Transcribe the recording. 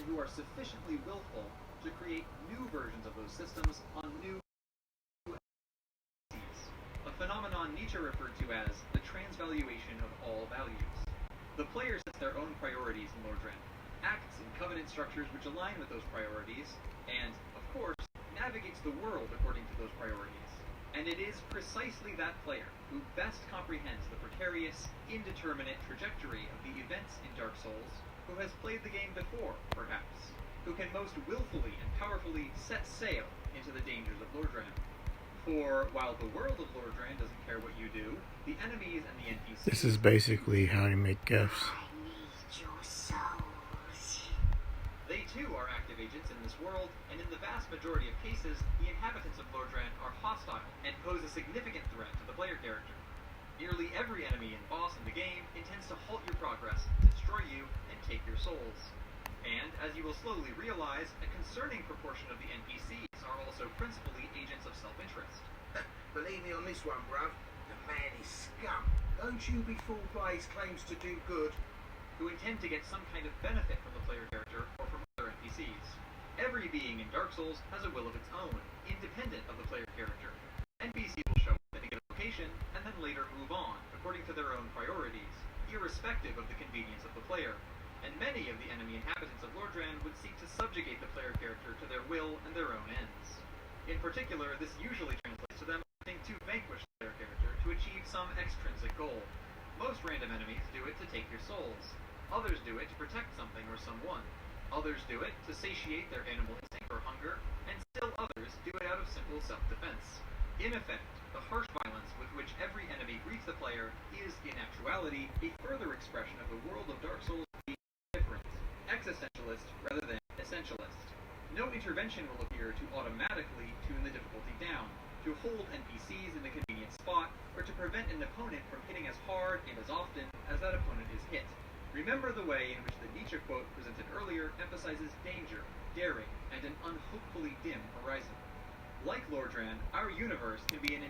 who are sufficiently willful to create new versions of those systems on new entities, a phenomenon Nietzsche referred to as the transvaluation of all values. The player sets their own priorities in Lordran, acts in covenant structures which align with those priorities, and, of course, navigates the world according to those priorities. And it is precisely that player who best comprehends the precarious, indeterminate trajectory of the events in Dark Souls, who has played the game before, perhaps, who can most willfully and powerfully set sail into the dangers of Lordran. For while the world of Lordran doesn't care what you do, the enemies and the NPCs... This is basically how to make gifts. I need your souls. They too are active agents in this world, and in the vast majority of cases, the inhabitants of Lordran are hostile and pose a significant threat to the player character. Nearly every enemy and boss in the game intends to halt your progress, destroy you, and take your souls. And, as you will slowly realize, a concerning proportion of the NPCs are also principally agents of self-interest. Believe me on this one, bruv. The man is scum. Don't you be fooled by his claims to do good. Who intend to get some kind of benefit from the player character or from other NPCs. Every being in Dark Souls has a will of its own, independent of the player character. NPCs will show up at a given location, and then later move on, according to their own priorities, irrespective of the convenience of the player. And many of the enemy inhabitants of Lordran would seek to subjugate the player character to their will and their own ends. In particular, this usually translates to them attempting to vanquish the player character to achieve some extrinsic goal. Most random enemies do it to take your souls. Others do it to protect something or someone. Others do it to satiate their animal instinct or hunger, and still others do it out of simple self-defense. In effect, the harsh violence with which every enemy greets the player is, in actuality, a further expression of the world of Dark Souls being different, existentialist rather than essentialist. No intervention will appear to automatically tune the difficulty down, to hold NPCs in the convenient spot, or to prevent an opponent from hitting as hard and as often as that opponent is hit. Remember the way in which the Nietzsche quote presented earlier emphasizes danger, daring, and an unhopefully dim horizon. Like Lordran, our universe can be an